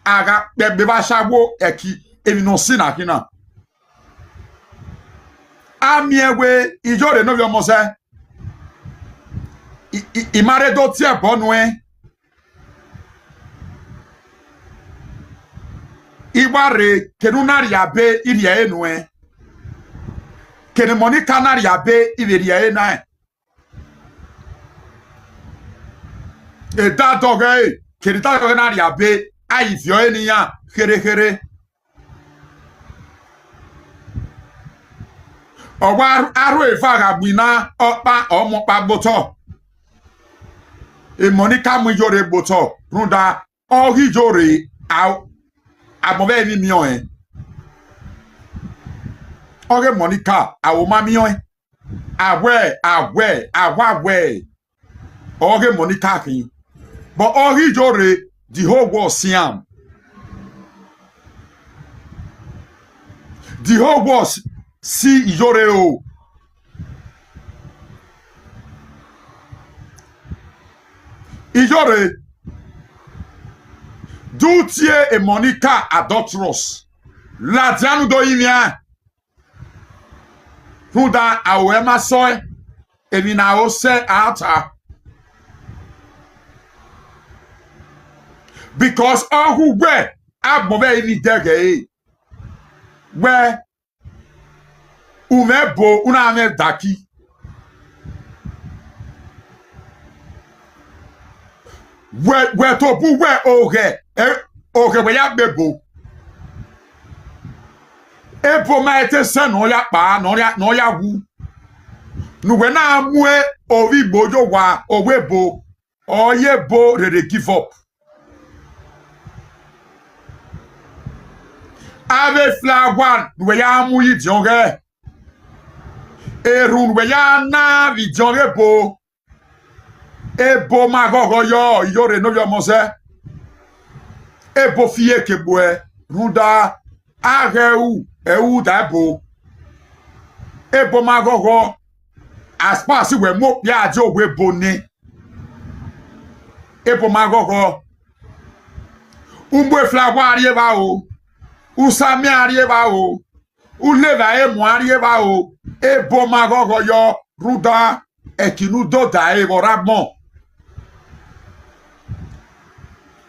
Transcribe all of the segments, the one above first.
aga beba shawo eki emi no sina kina amiewe Iyore no vio mose imare do tie bonwe iware kenunari abe iria enwe kene monika nari abe iria ena e da doge kene da doge nari abe ai vio enia here Owa aru efaga bina opa omopa boto e monika mu Iyore boto runda o Iyore amobe ni mion oge monika awoma mion awe oge monika kin but o Iyore the whole world siam the whole world see Iyore o Iyore do tie e monica adulterous la dianu do imia huda awema soy emi na o se ata because who we agbobe ni dege we umebo una me daki we to bu we oge we ya bebo ebo ma ete se no ya pa no ya wu nu we na mu e ovi bojo wa owebo oyebo re give up ave flag one we ya mu yi jonge erun we ya na vi jonge bo ebo magogo yo Iyore no yo mose ebo fie kebwe ruda ageu dabo ebo magogo aspas we mo bia je ogwe boni ebo magogo umbo flagwa arieba o usami arieba o uleva emu arieba o ebo magogo yo ruda ekinu do da rabmo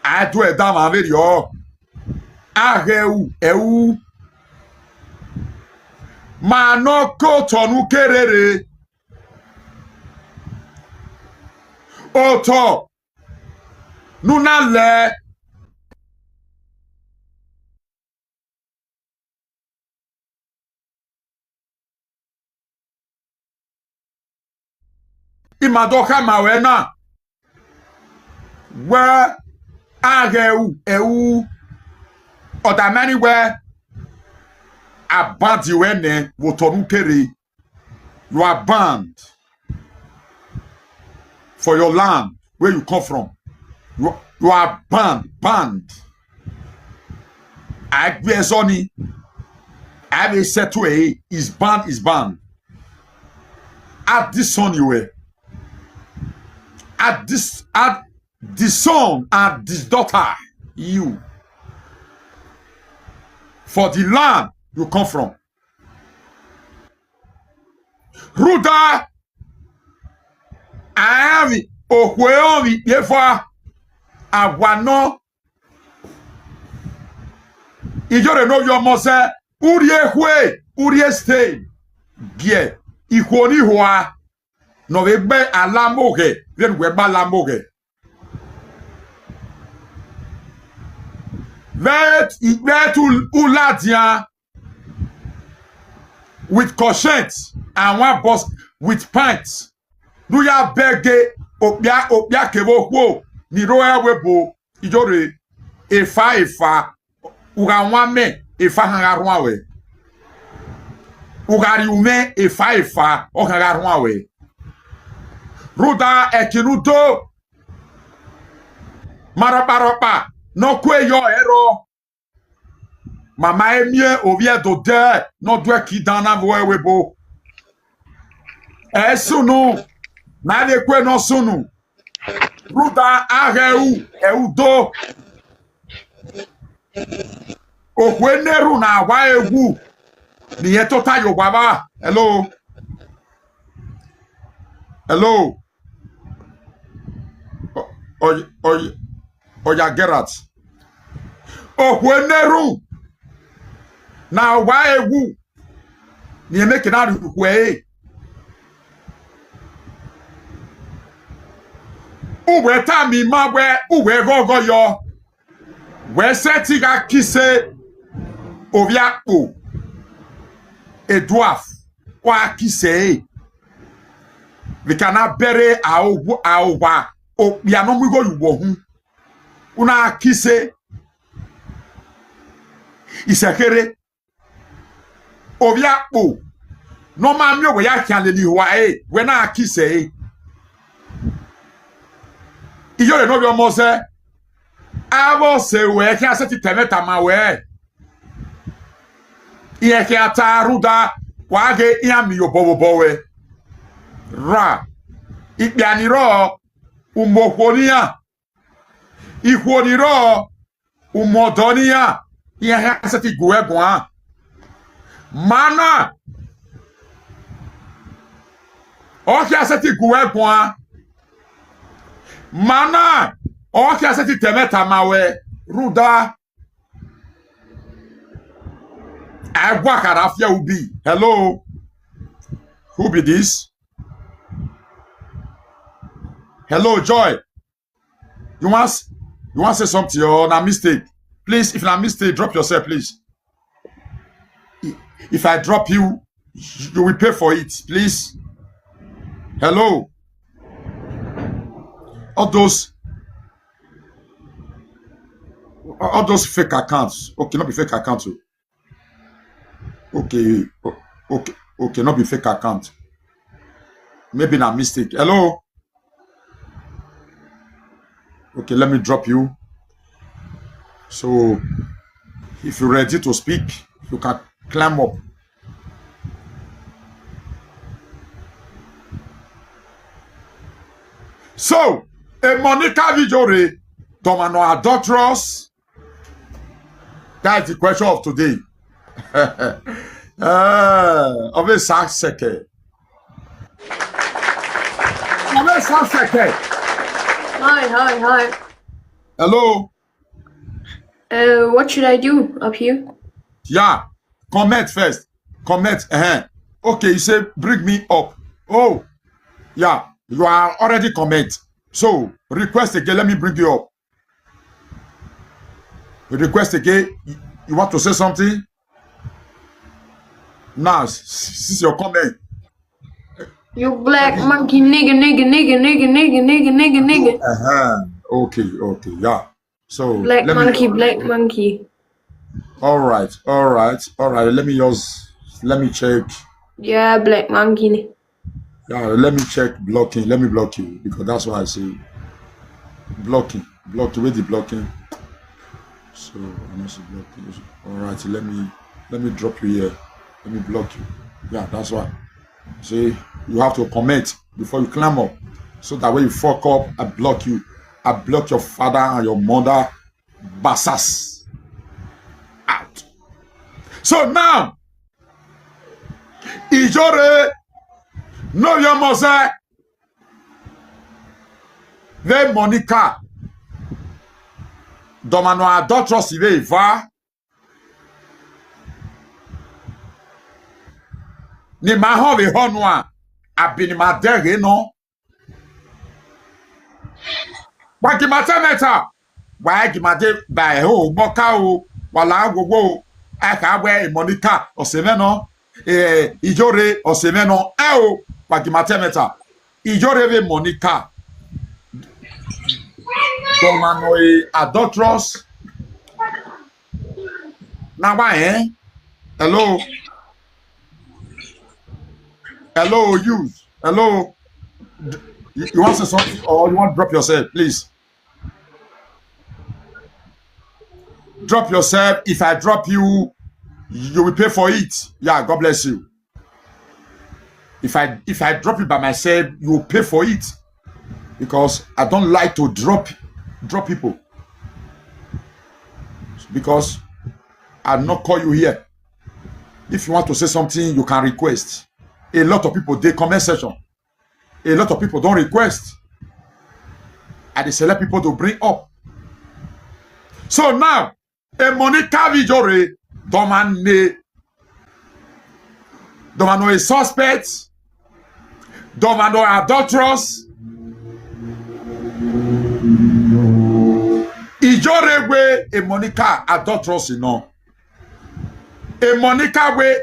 adu eda ma veri o ageu ma no ko tonu kerere oto nuna le imadoka mawena we ageu oda many where abandi wene wotonu kere you are banned for your land where you come from you are banned agbezoni ave settle is banned at this son you were at the son and this daughter you for the land you come from ruda avi okweovi yefa awano Iyore no yo mose urie stay gie ikwoni hoa no vegbe alamoge ven weba lamoge vet uladia with conscience and one boss with pants do ya bege opia kevo kwo ni roya webo Iyore efa uga wame efa hangarwa we ugari ume efa o hangarwa we ruda ekinudo maropa no kwe yo ero mama emie ovie do de no dwe ki dana webo esunu na le kwe no sunu ruda ageu eudo Okweneru na wa egwu. Ni etota Yoruba. Hello. Hello. Oya Gerard. Okweneru na wa egwu. Ni emeke na rukwe. Uwe tami mawe uwe gogo yo. We seti ga kise oviakpo. Edouaf wa kise. We cannot bury our o ya no mwigo yubo hu. Una kise isekere oviakpo. No ma mi we ya kian le ni wa we na kise. Iyore no bi omo se abo se we ki aseti temeta ma we iye ki ataruda wa ge iami yo bobo we ra ipianiro umokonia ikwoniro umodonia iye aseti guegun mana o ki aseti guegun mana okay aseti temeta mawe ruda agwa karafia ubi. Hello, who be this? Hello, Joy. You want to say something or na mistake? Please, if na mistake, drop yourself, please. If I drop you, you will pay for it, please. Hello. All those fake accounts. Okay, not be fake accounts. Okay, not be fake account. Maybe na mistake. Hello. Okay, let me drop you. So, if you're ready to speak, you can climb up. So, a Monica Iyore, Domano adulterous. That's the question of today. Always ask second. Hi. Hello. What should I do up here? Yeah. Comment first. Comment. Okay, you say bring me up. Oh, yeah. You are already comment. So request again. Let me bring you up. Request again. You want to say something? Now, this is your comment. You black monkey nigga. Okay, yeah. So black monkey. All right. Let me check. Yeah, black monkey. Yeah, let me check blocking. Let me block you because that's why I say blocking. With the blocking. So I'm also blocking. All right, let me drop you here. Let me block you. Yeah, that's why. See, you have to comment before you climb up. So that when you fuck up, I block you. I block your father and your mother. Basas. Out. So now, Iyore, no your mother. Ve Monica. Domano adulterous ive va. Ni mahove honwa. Abini madere no. Waki matemeta. Wagi made by ho boka o wala gogo aka we Monica osemeno Iyore osemeno o wagi matemeta Iyore ve Monica domano adulterous na why hello you hello you want to say something or you want to drop yourself please. Drop yourself. If I drop you, you will pay for it. Yeah, God bless you. If I drop it by myself, you will pay for it. Because I don't like to drop people. because I'll not call you here. If you want to say something, you can request. A lot of people, they comment section. A lot of people don't request. And they select people to bring up. So now, a Monica Iyore, domano a suspect, domano adulterous. Iyore we a Monica adulterous, you know. A Monica we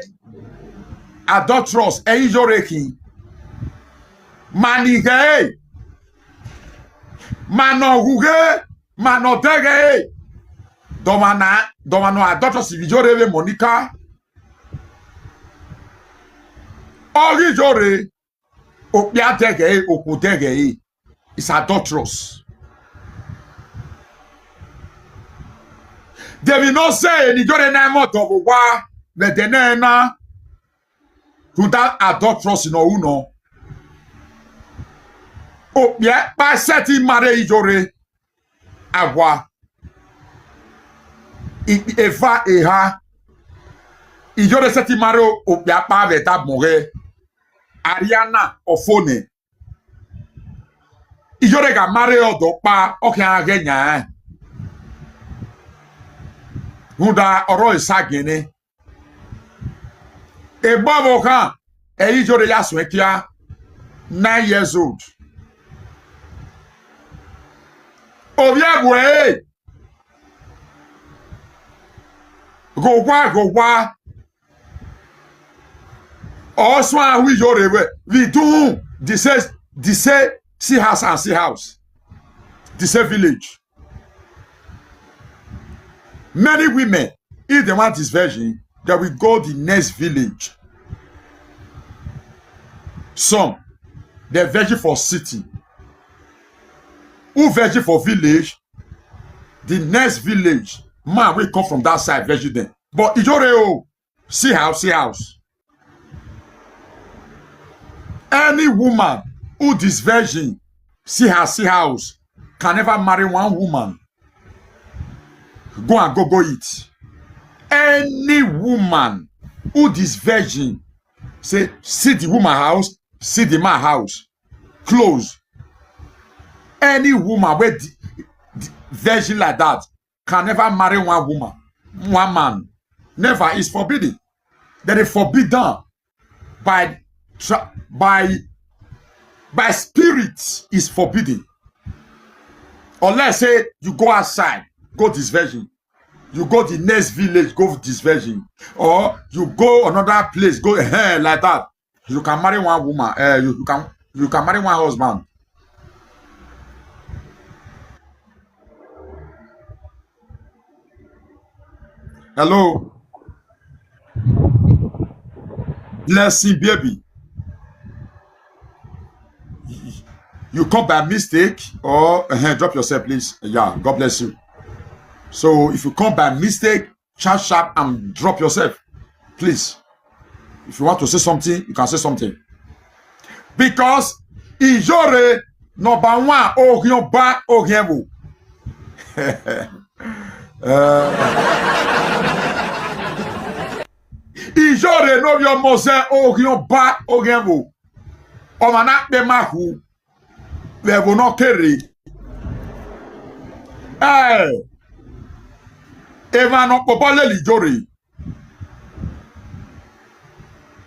adulterous, e Iyore ki. Manige, manohuge, manodege. Domano adulterous Iyore we Monica. Or Iyore, opiatege, okudege. It's adulterous. They will not say Iyore na mo to wa le denena to that adulterous no uno. Oh yeah, by setting mare Iyore agwa. Eva eha Iyore setting mare o ya pa veta more. Ariana ofone. Iyore ga mare odo pa o kan agenya. Huda oro isagene. E babo kan e Iyore ya swekia 9 years old. Obiagwe. Go wa. Also Iyore we do this see house and see house. This village. Many women, if they want this virgin, they will go the next village. Some, they're virgin for city. Who virgin for village? The next village, man will come from that side, virgin them. But Iyore, see house. Any woman who this virgin, see house, can never marry one woman. Go eat. Any woman who this virgin say, see the woman house, see the man house, close. Any woman with the virgin like that can never marry one woman, one man. Never is forbidden. That is forbidden by spirit is forbidden. Unless say you go outside. Go this virgin. You go the next village, go this virgin. Or you go another place, go like that. You can marry one woman. You can marry one husband. Hello. Blessing baby. You come by mistake or drop yourself, please. Yeah, God bless you. So if you come by mistake, sharp and drop yourself, please. If you want to say something, you can say something. Because Iyore number one orion ba orienvo. Iyore no your mose orion ba orienvo. Omana pe mahu. We will not carry.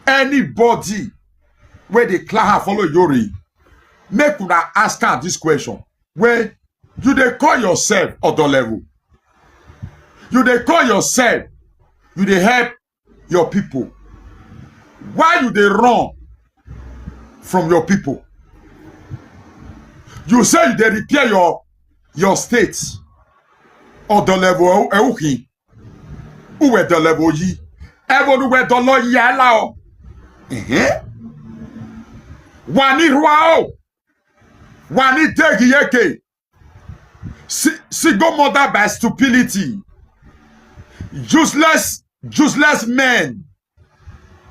Anybody where the clan follow Iyore, make una ask her this question. Where you they call yourself other level? You they call yourself, you they help your people. Why you they run from your people? You say you they repair your state. Other level, who were the level ye? Everyone were the law yellow. Wani ruao. Wani degi yeke. Sigo mother by stupidity. Useless men.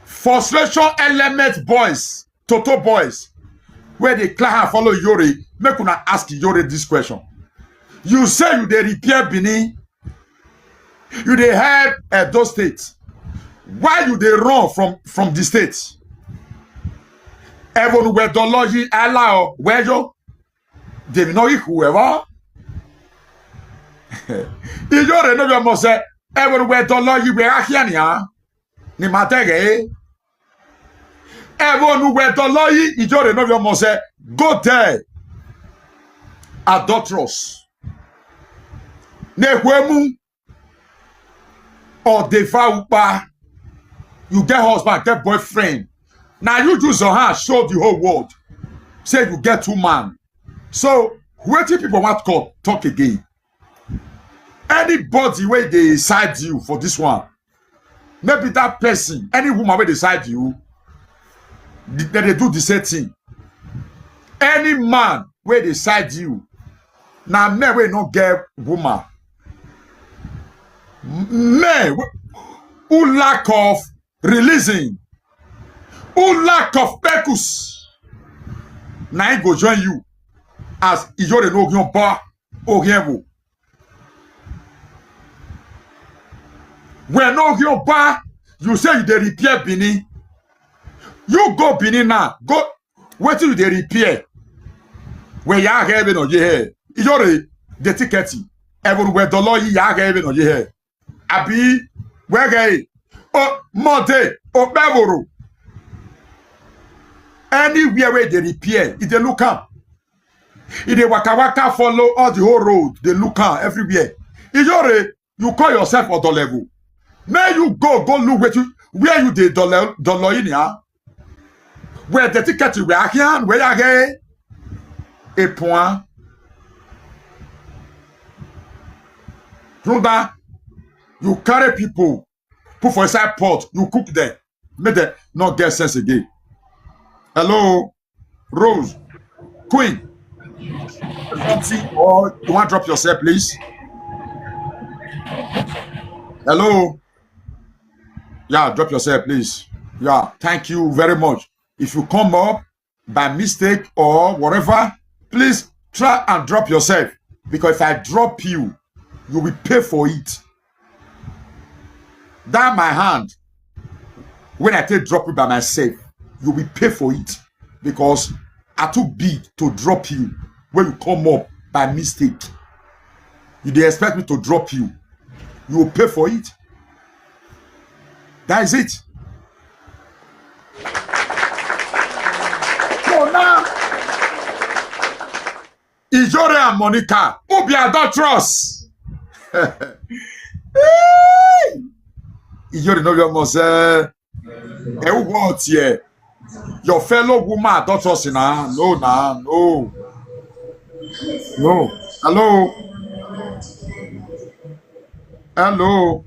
Frustration element boys. Toto boys. Where the clan follow Iyore. Make una ask Iyore this question. You say you they repair Bini. You they help those states. Why you they run from the states? Everyone where the allow where you they know whoever. Iyore no be mo say everyone where the lawyer we ahiania ni matege. Everyone where the lawyer Iyore no be mo say go there. Adulterous. Nehwemu or devour. You get husband, get boyfriend. Now you use your hand, show the whole world. Say you get 2 man. So where do people want to talk again? Anybody where they side you for this one, maybe that person, any woman where they side you, they do the same thing. Any man where they side you, now men will not get woman. Men who lack of releasing, who lack of purpose, now he go join you as Iyore no gyan ba orienvo. When no gyan ba, you say you dey repair Benin. You go Benin now, go wait till you dey repair. When you are having on your hair, Iyore the ticket everywhere the law you are having on your hair. Abi where gay oh monte oh bevoro anywhere where they repair if they look up if they waka follow all the whole road they look up everywhere. Iyore you call yourself on the level. May you go look where you did dollar in here where the ticket you are here where you gay a point. Runda, you carry people, put for inside pot, you cook them, make them not get sense again. Hello, Rose, Queen, or you want to drop yourself, please? Hello, yeah, drop yourself, please. Yeah, thank you very much. If you come up by mistake or whatever, please try and drop yourself because if I drop you, you will pay for it. That my hand, when I take drop it by myself, you will pay for it because I too big to drop you when you come up by mistake. You dey expect me to drop you, you will pay for it. That is it. So now, Iyore and Monica, who be adulterous? Iyore no be must say what here? Your fellow woman adulterous na no. Hello.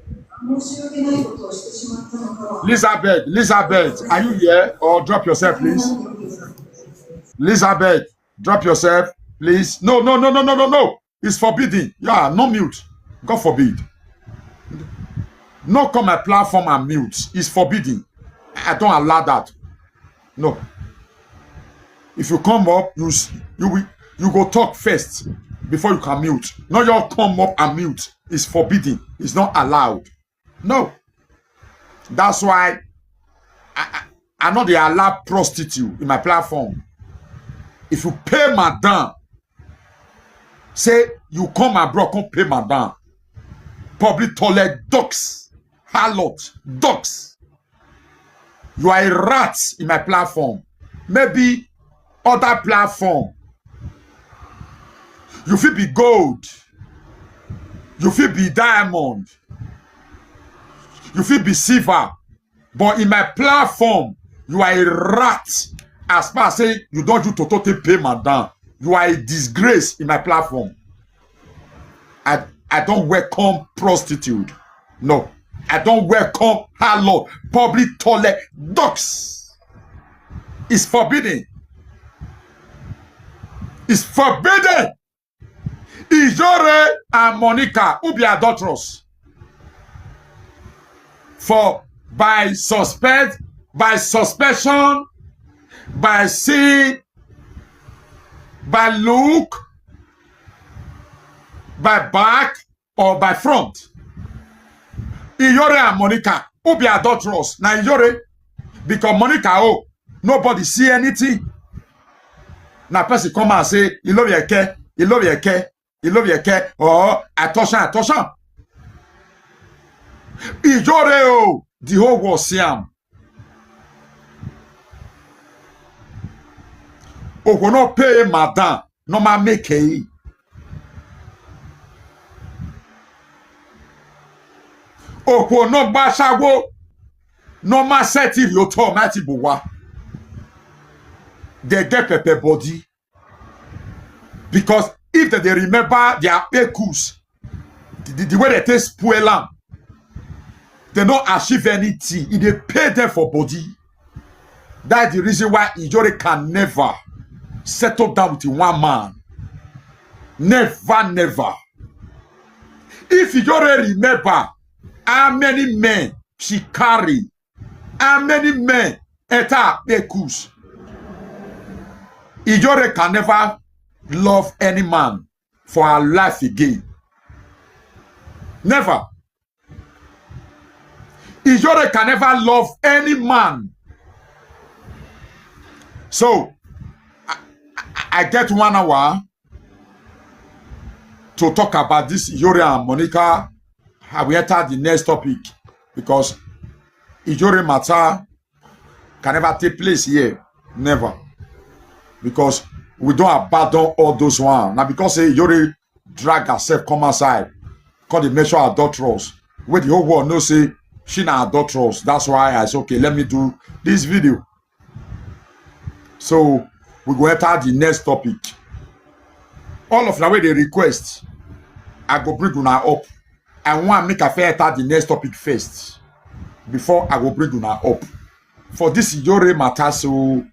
Elizabeth, are you here? Or drop yourself, please. Elizabeth, drop yourself, please. No. It's forbidden. Yeah, no mute. God forbid. No come my platform and mute. It's forbidden. I don't allow that. No. If you come up, you go talk first before you can mute. No, you come up and mute. It's forbidden. It's not allowed. No. That's why I know they allow prostitute in my platform. If you pay madam, say you come abroad, come pay madam. Public toilet, dogs, harlot, dogs. You are a rat in my platform. Maybe other platform. You feel be gold. You feel be diamond. You feel be silver. But in my platform, you are a rat. As far as say you don't do totally pay madam. You are a disgrace in my platform. I don't welcome prostitute. No. I don't welcome harlot, public toilet, dogs. It's forbidden. It's forbidden. Iyore and Monica who be adulterous. For by suspicion, by see, by look, by back, or by front. Iyore and Monica who be adulterous. Now Iyore, because Monica, oh, nobody see anything. Now person come and say, you love your care, you love your care, you love your care. Oh, attention. Iyore, oh, the whole world see him. Oh, we not pay madam, no ma make it. Oh, we not bashawo, no ma set it your toe, mati buwa. They get pepper body. Because if they remember their ekus, the way they take spoil them, they don't achieve anything. If they pay them for body, that's the reason why Iyore can never settle down with one man. Never. If Iyore remember how many men she carry, how many men enter ekus, Iyore can never love any man for her life again. Never. Iyore can never love any man. So, I get 1 hour to talk about this Iyore and Monica. I will enter the next topic because Iyore matter can never take place here. Never. Because we don't abandon all those ones. Now because Iyore drag herself come outside, call the measure adulterous. Where the whole world knows say she na adulterous. That's why I said, okay, let me do this video. So we go enter the next topic. All of the way they request, I go bring una up. I want to make a fair enter the next topic first before I go bring una up. For this Iyore matter, so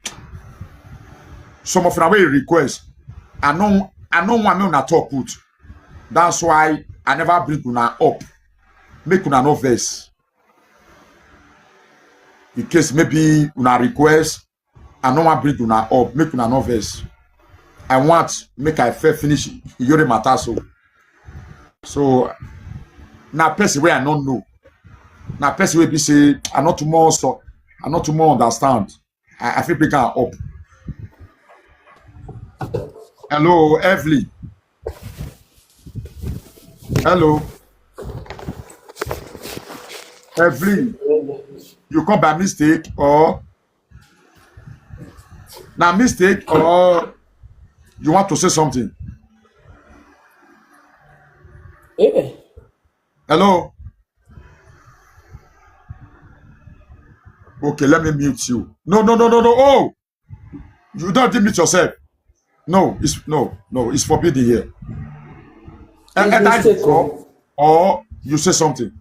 some of the way request, I know want me una talk put. That's why I never bring una up. Make una no verse. In case maybe una request, I don't want bring una up, make una no verse. I want make I fair finish Iyore matter so now person where I don't know. Now person where be say I not too more understand. I feel bring her up. Hello, Evelyn. Hello. Evelyn. You come by mistake or now mistake or you want to say something? Yeah. Hello? Okay, let me mute you. No. Oh, you don't mute yourself. No, it's forbidden here. Or you say something.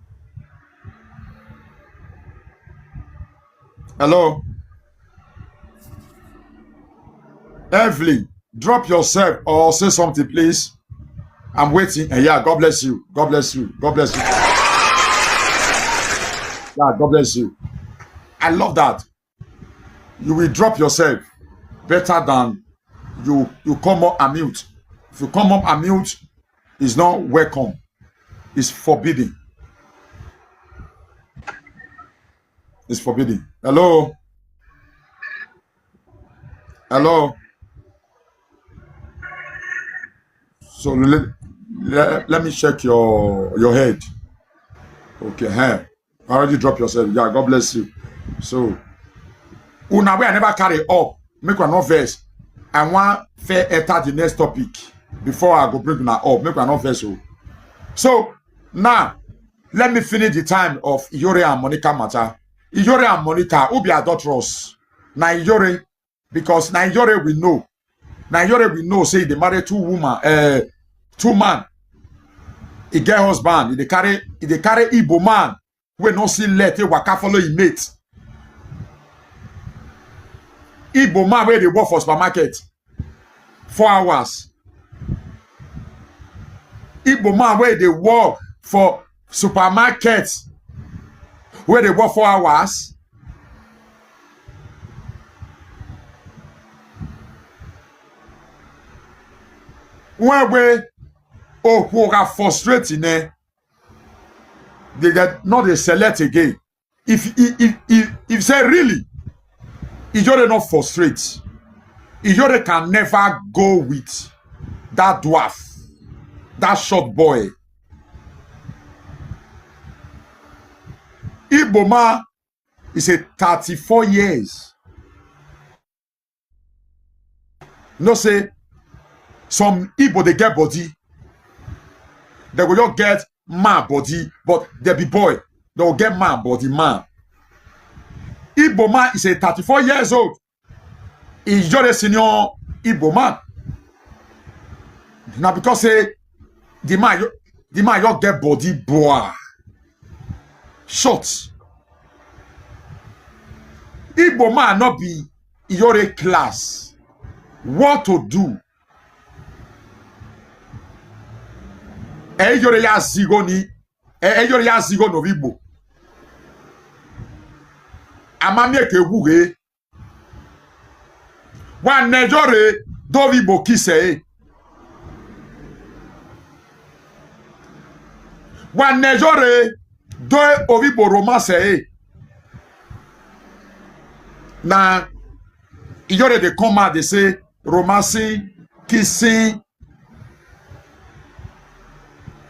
Hello? Evelyn, drop yourself or say something, please. I'm waiting. And yeah, God bless you. God bless you. God bless you. Yeah, God bless you. I love that. You will drop yourself better than you come up and mute. If you come up and mute, it's not welcome. It's forbidden. It's forbidden. Hello? Hello? So let me check your head. Okay, hey. Already drop yourself. Yeah, God bless you. So, una way I never carry up. Make one no verse. I want fair enter the next topic before I go bring una up. Make one no verse. So now let me finish the time of Iyore and Monica matter. Iyore and Monica who be adulterous. Now Iyore, because now Iyore we know. Now Iyore we know say they marry two man. He get husband. They carry Igbo man. We no see let waka follow him mate. Igbo man where they work for supermarket 4 hours. Igbo man where they work for supermarket where they work 4 hours. When we frustrating they get not they select again. If say really, Iyore not frustrate. Iyore can never go with that dwarf, that short boy. Iboma is a 34 years. No say some Igbo they get body. They will not get man body, but they be boy. They will get man body man. Igbo man is a 34 years old. He's just a senior Igbo man. Now because say the man you get body boy. Short. Igbo man not be Iyore class. What to do? Iyore ya zigo ni. Iyore ya zigo no Igbo. Amamie ke wuge. Wan nejore do Igbo kise. Wan nejore do Igbo romance. Na Iyore they come out, they say romancing, kissing.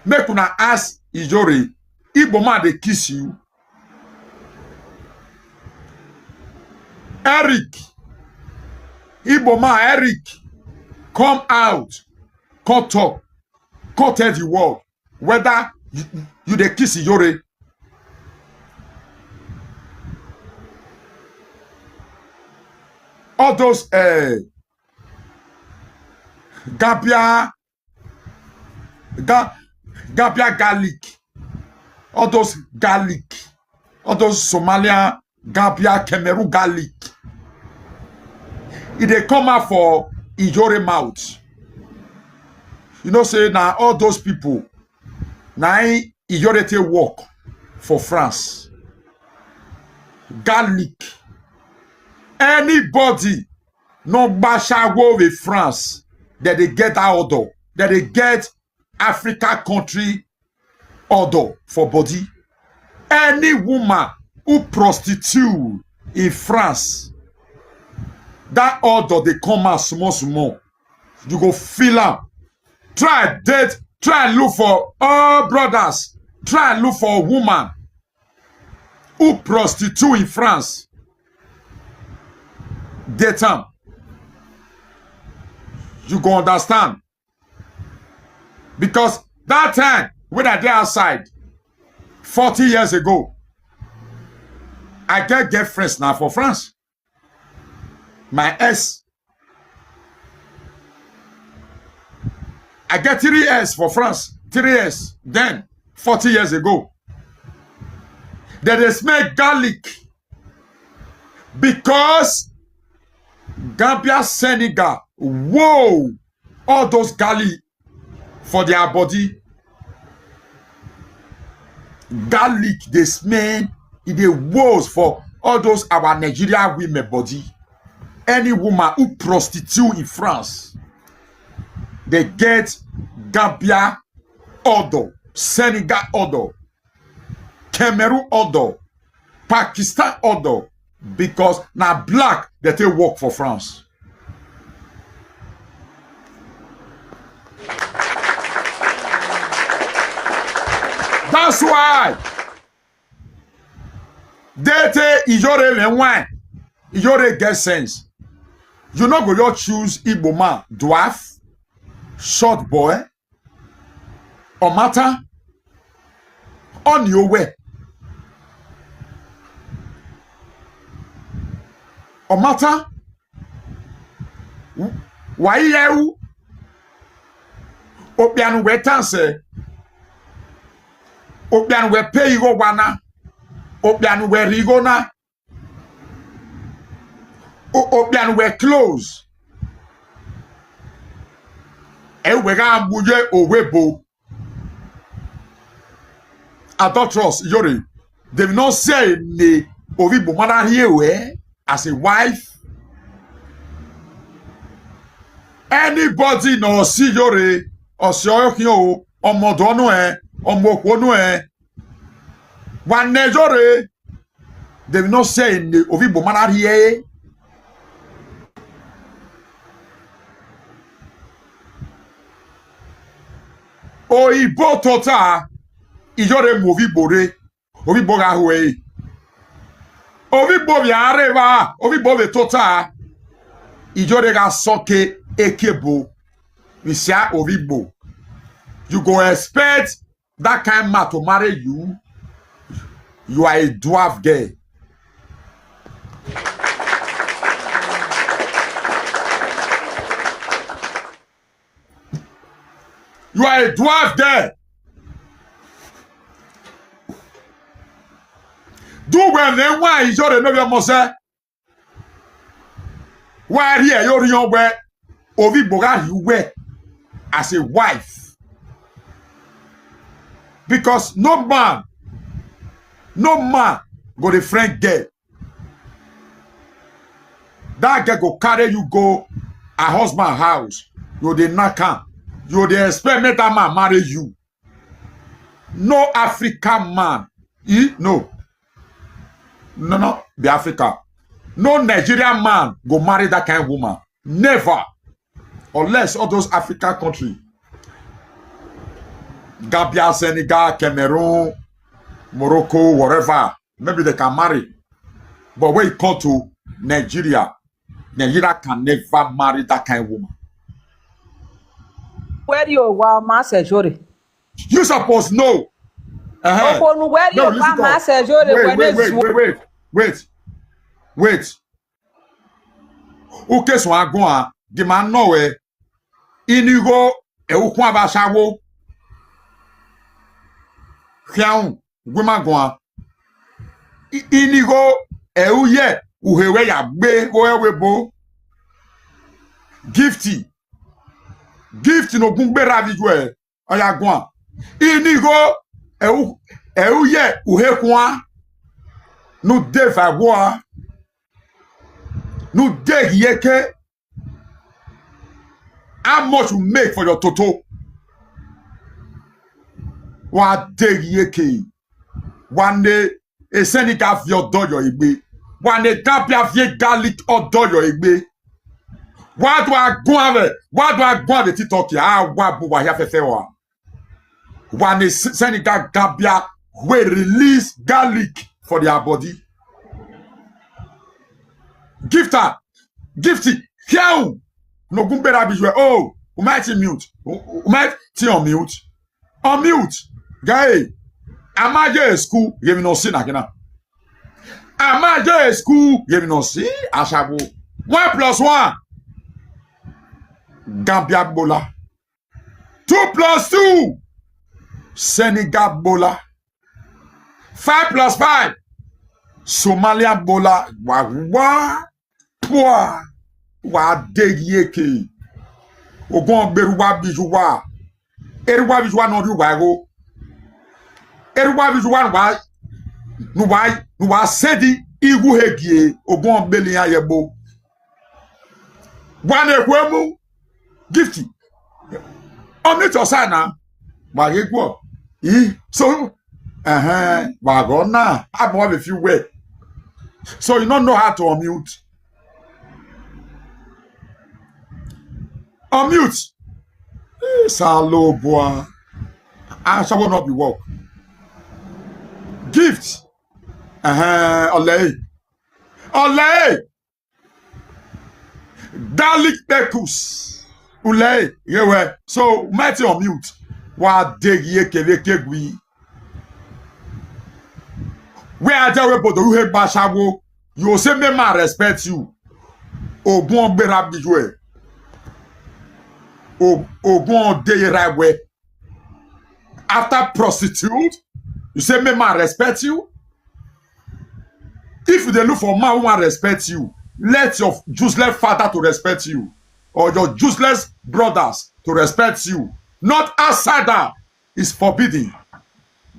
Make una ask Iyore, Igbo man they kiss you. Eric, Igbo man Eric, come out, come talk, come tell the world whether you they kiss Iyore. All those Gabia garlic, all those garlic, all those Somalia Gabia Cameroon garlic. If they come out for Iyore mouth, you know, say now all those people now Iyore take work for France. Garlic. Anybody no basha go with France that they get that order, that they get Africa country order for body. Any woman who prostitute in France, that order they come out small. You go feel am. Try date, try look for all brothers, try look for a woman who prostitute in France. Date am. You go understand. Because that time when I did outside 40 years ago, I get girlfriends now for France. My ex. I get 3 years for France. 3 years. Then 40 years ago. Then they smell garlic. Because Gambia, Senegal, whoa, all those garlic for their body. Garlic, they smell, they woes for all those our Nigerian women body. Any woman who prostitute in France, they get Gambia order, Senegal order, Cameroon order, Pakistan order. Because now black that they work for France. That's why they take Iyore and wine. Iyore get sense. You not go choose Igbo man, dwarf, short boy, or matter on your way. Or matter why you obianu we tanse obianu we pay you wana obianu we rigona obianu we close e we ga buje owebo adulterous Iyore. They will not say ne ovi bo mother here we as a wife. Anybody no see Iyore or see Omodono omokwonu One Iyore, they will not say in the Ovibo manner here. Oyibo tota Iyore movi bore. Ovibo ga huwe. Ovibo ya areva. Ovibo ve tota Iyore ga soke ekebo. Misia Ovibo. You go expect that kind of man to marry you. You are a dwarf girl. You are a dwarf girl. Do well then why is your no mose? Why here your where Ovi Boga you wear as a wife? Because no man go the friend girl. That girl go carry you go a husband house. You dey knock am. You dey expect make that man marry you. No African man. No, be Africa. No Nigerian man go marry that kind of woman. Never. Unless all those African countries. Gambia, Senegal, Cameroon, Morocco, wherever. Maybe they can marry. But when it comes to Nigeria can never marry that kind of woman. Where you are, Master Iyore? You supposed know. Where you are, Master Iyore? Wait. Okay, so I go on. The man know where. Inigo e ukwa ba shawo. Fiaun, woman go on. Inigo e uye uhewe ya be wewe bo. Gifty no gungbe ravijwe oya go on. Inigo e uye uhe kwa. No de favor. No de yeke. How much you make for your toto? Wa de yeke. One day a senica your dojo igbe. One day tapia vie garlic or dojo igbe. What do I go ave? What do I go ave TikTok ya? Wa bu wa ya fefe wa. One day senica gabia will release garlic for their body. Gifty. Here. No gumbe rabijwe. Oh, we might mute. We might on mute. On mute. Guy. Amaje school. Give me no sin again. Amaje school. Give me no sin. Ashabo. 1 + 1. Gambia bola. 2 + 2. Senegal bola. 5 + 5. Somalia bola. Wa degiyeke ogon beruwa bijuwa eruwa bijuwa no ruwa go eruwa bijuwa no wa sedi igu hegie ogon beli ayebo wan ekwemu gifty omni to sana wa gegwo so wa go na abo have a few way so you don't know how to unmute. Unmute. Salo boy. I shall not be work. Gift. Olay. Garlic pecus. Ulay. Yeah, so mighty unmute. Wa dig ye kegwi. Where I tell you who have bashawo. You say me man respect you. Ogun bera bijwe. Ogun dey right way. After prostitute, you say me man respect you. If they look for man who want respect you, let your useless father to respect you, or your useless brothers to respect you. Not outsider is forbidden.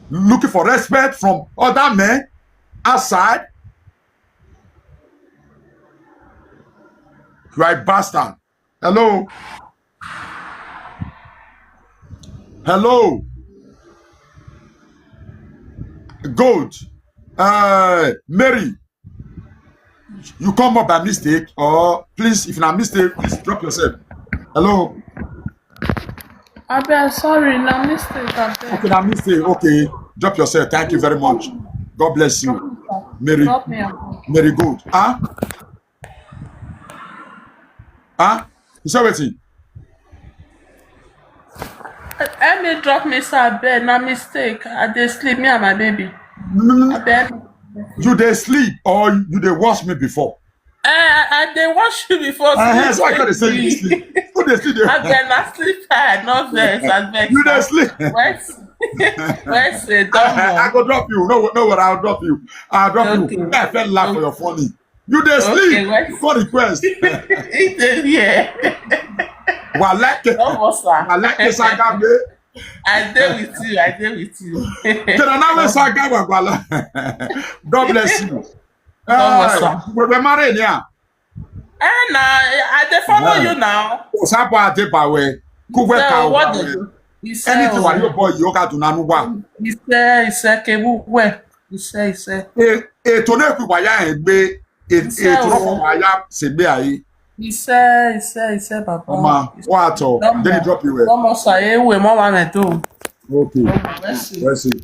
Looking for respect from other men outside. You are a bastard. Hello. Good. Mary, you come up by mistake, or please, if not mistake, please drop yourself. Hello. I'm sorry, no mistake. Okay, now mistake. Okay, drop yourself. Thank you very much. God bless you, Mary. Mary, good. Huh? You saw what? Let me drop me some bed, no mistake. I dey sleep, me and my baby. No. You dey sleep or you dey watch me before? I dey watch you before. So I gotta say you sleep. Who dey sleep there? I been not sleep tired, not vex, and vex. You dey sleep? Where's the I go drop you. No, what? I'll drop you. I'll drop you. I felt laugh for your funny. You dey sleep? For request. Yeah. Walake Sagabe. I dey with you. God bless you. We're married now. I dey follow you now. So what do you do? Anything what your boy you got to know. He said, where? He said. To know who I am, be it to I am, say be I. He said, Papa. Mama, what? Then he drop you where? Almost I we mama me too. Okay. Let's see.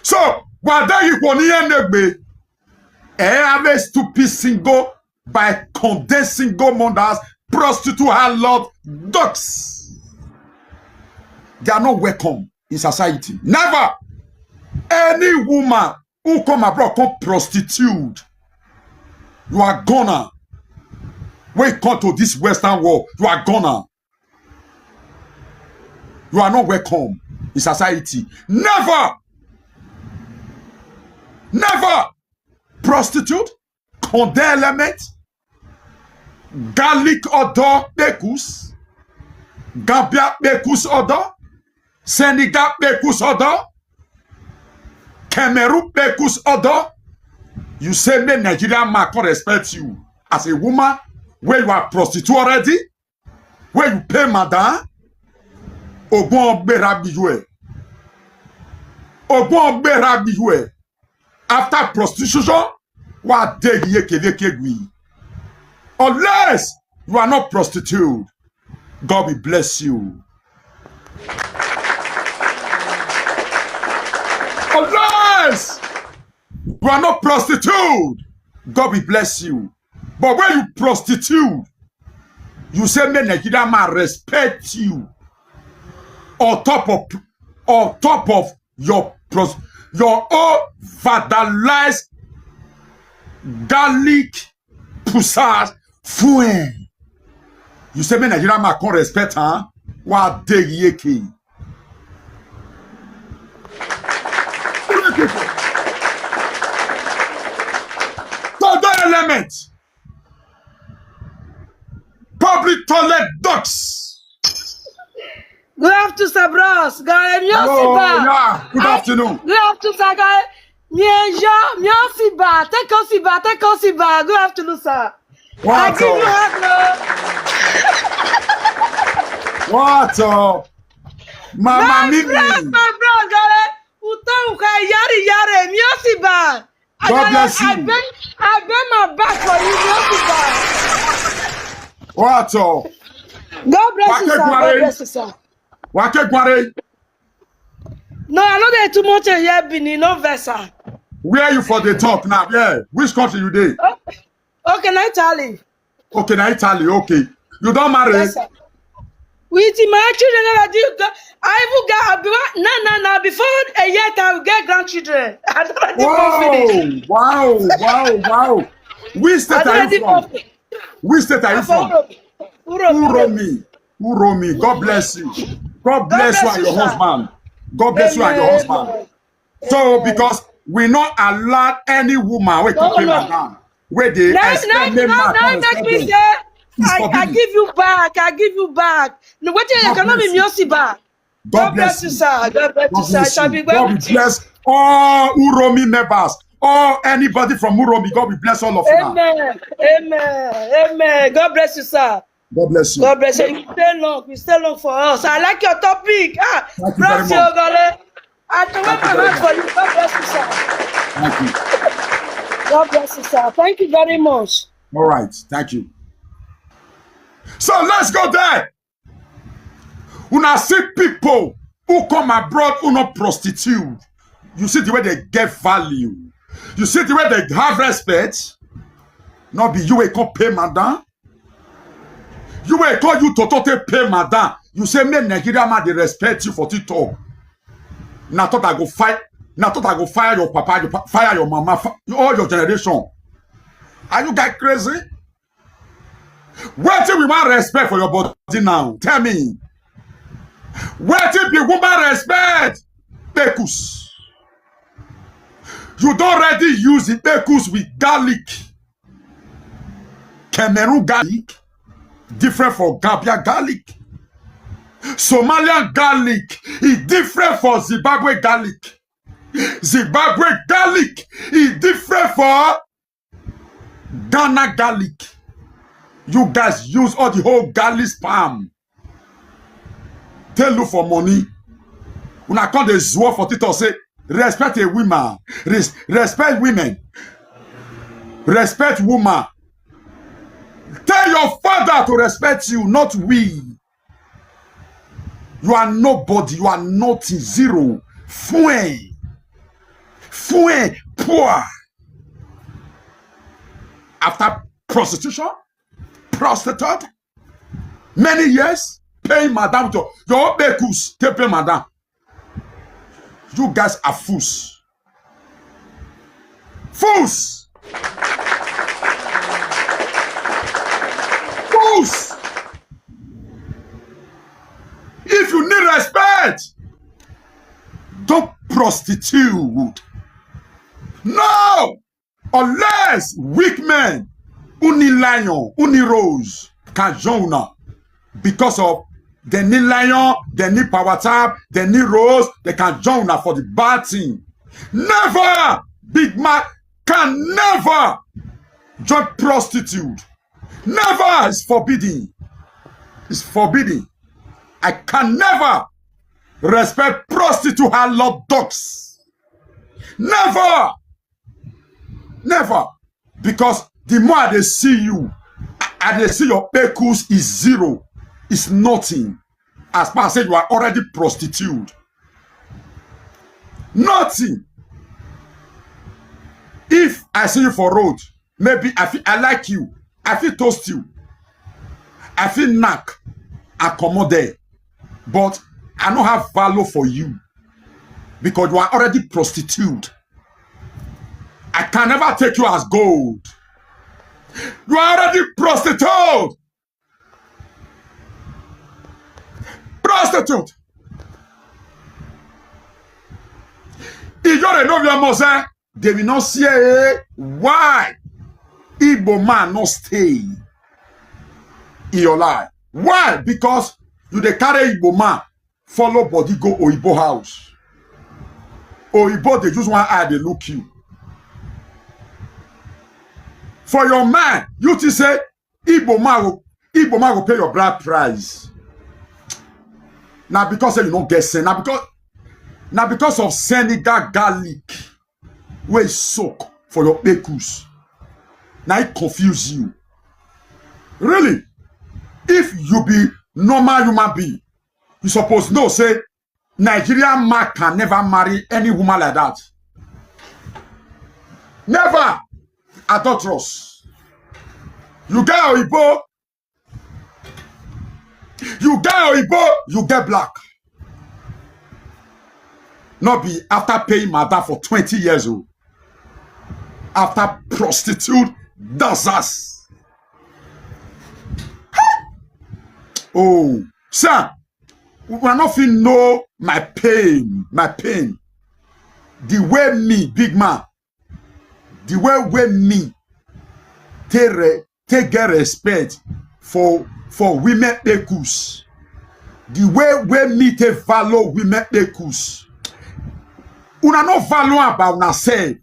So, what do you want to be? Have stupid single by condemned single mothers, prostitute, harlot, dogs. They are not welcome in society. Never. Any woman who come abroad come prostitute, you are gonna. When you come to this Western world, you are gonna. You are not welcome in society. Never. Prostitute, condé element, garlic odor bekus, Gambia bekus odor, Senegal bekus odor, Cameroon bekus odor. You say me Nigerian man can respect you as a woman where you are prostitute already, where you pay madam. Ogbon berabiyue. After prostitution, what day unless you are not prostitute, God will bless you. Unless you are not prostitute, God will bless you. But when you prostitute, you say me Nigerian man respect you on top of your own vandalized garlic poussage fouet. You say me Nigerian man can't respect hein? What day yeke? Total element. Public toilet ducts. Good afternoon, sir, bros. Yeah. Good afternoon. Good afternoon, sir. Take Good afternoon, sir. What? I give you hug, What? Mama Mimi. My bro, God bless you. I bend my back for you, What? God bless you, sir. God bless you, sir. No, I know there's too much here, Bini, no vessel. Where are you for the talk now? Yeah. Which country you did? Okay, now Italy. Okay, now Italy. Okay. You don't marry? Yes, sir. With my children, I even got no. Before a year, I will get grandchildren. Wow. Which state are you from? Which state are you from? Uromi. God bless you. God bless you and your husband. God bless you and your husband. So, because we not allow any woman wait to pay my down. Where they expect them I give you back. No, what you cannot be music back. God bless you, sir. God bless you, sir. God bless all Uromi members. Or anybody from Uromi. God will bless all of you. Amen. God bless you, sir. God bless you. God bless you. You stay long for us. I like your topic. Thank you very much. I can wait my hand for you. God bless you, sir. Thank you. God bless you, sir. Thank you very much. All right, thank you. So let's go there. Una see people who come abroad who not prostitute. You see the way they get value. You see the way they have respect. Not be you will come pay madam. You will call you to pay madam. You say me Nigeria man they respect you for TikTok. Now thought I go fight. Now thought I go fire your papa, fire your mama, all your generation. Are you guys crazy? Where till we want respect for your body now? Tell me. Where till be woman respect? Bekus. You don't already use the bekus with garlic. Cameroon garlic. Different for Gambia garlic. Somalian garlic is different for Zimbabwe garlic. Zimbabwe garlic is different for Ghana garlic. You guys use all the whole garlic spam. Tell you for money. When I call the Zwo for Tito say, respect a woman. Respect women. Respect woman. Tell your father to respect you, not we. You are nobody. You are nothing. Zero. Fouin. Fouin. Poor. After prostitution, prostitute, many years, paying madam to your bekus, to pay madam. You guys are fools. Fools. Fools. If you need respect, don't prostitute. No! Unless weak men, uni lion, uni rose, can join una because of they need lion, they need power tap, they need rose, they can join una for the bad thing. Never! Big man can never join prostitute. Never! It's forbidden. It's forbidden. I can never respect prostitute and love dogs. Never! Never. Because the more they see you, and they see your bekus is zero. It's nothing. As far as you are already prostitute. Nothing. If I see you for road, maybe I like you. I feel toast you. I feel knack. Accommodate. But I don't have value for you. Because you are already prostitute. I can never take you as gold. You are already prostitute. Prostitute. Iyore no your mother. They will not say why Igbo man not stay in your life. Why? Because you dey carry Igbo man follow body go Oyibo house. Oyibo they just one eye they look you. For your man, you to say Igbo man will pay your bride price. Now because you don't get sent. Now because of Senegal garlic, where soak for your bekus. Now it confuse you. Really? If you be normal human being, you supposed to know say Nigerian man can never marry any woman like that. Never. Adulterous. You get Oyibo, you get black. Not be after paying madam for 20 years old. After prostitute dancers. Oh, sir, we are not feel know my pain. The way me, big man, the way me take get respect for women bekus. The way me take value women bekus. Una no value about una say.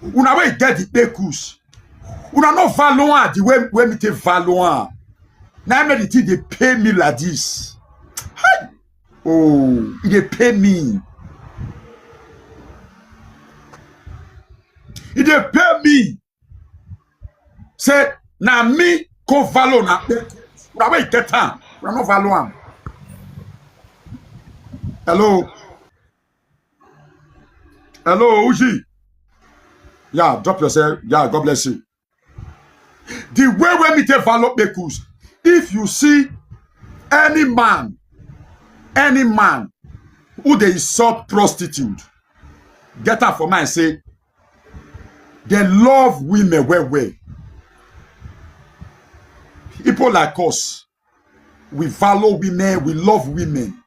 Una way get the bekus. Una no value the way me take value. Now me the thing they pay me like this. Hi. Oh, they pay me. He dey pay me. Say, na me ko value na. Na where you get time. We no value am. Hello. Hello, Uji. Yeah, drop yourself. Yeah, God bless you. The way we me take value Bekus, if you see any man who they insult prostitute, get up for mine say they love women well. People like us, we value women, we love women.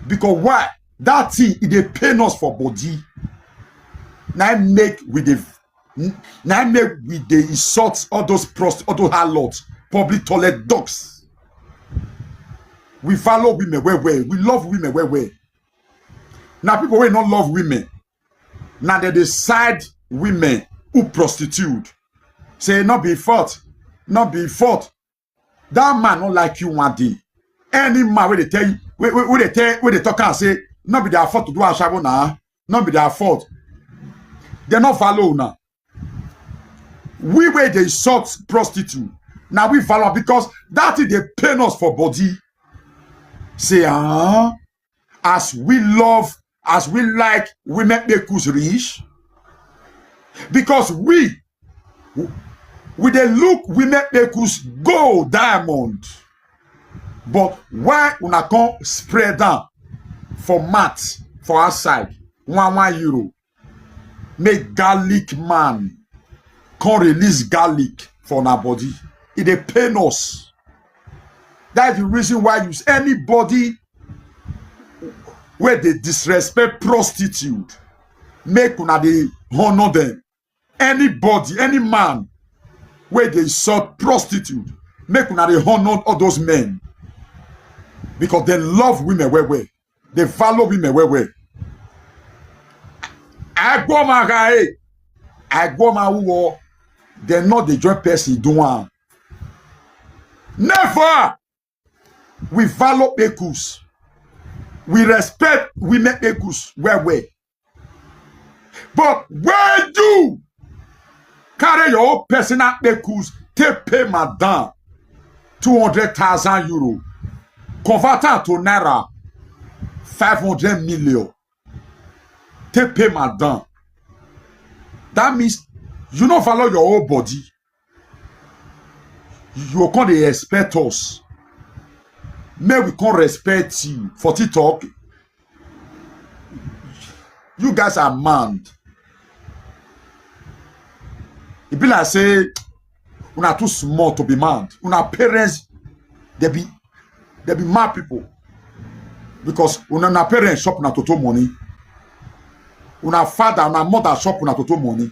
Because why? That thing, it dey pain us for body. Now make with the insult all those harlots, public toilet dogs. We value women well. We love women well. Now people will not love women. Now they decide women who prostitute. Say not be fault. That man not like you one day. Any man where they tell you, where they talk and say, not be their fault to do a shabu now. Not be their fault. They not value now. We where they insult prostitute. Now we value because that is the pain us for body. Say, as we like women make us rich. Because we they look women make us gold, diamond. But why una come spread down for mat for outside €1 make garlic man come release garlic for our body? It dey pain us. That's the reason why use anybody where they disrespect prostitute, make una dey honor them. Anybody, any man where they insult prostitute, make una dey honor all those men. Because they love women well. They value women well. I go my uwo. They're not the joint person doing. Never. We value Bekus. We respect women Bekus well. But where you carry your own personal Bekus, take pay madam €200,000. Convert to Naira 500 million. Take pay madam. That means you don't value your whole body. You can't expect us. May we can't respect you for TikTok. You guys are mad. It be like say, we are too small to be mad. Our parents, they be mad people. Because our parents shop na toto money. Our father, our mother shop na toto money.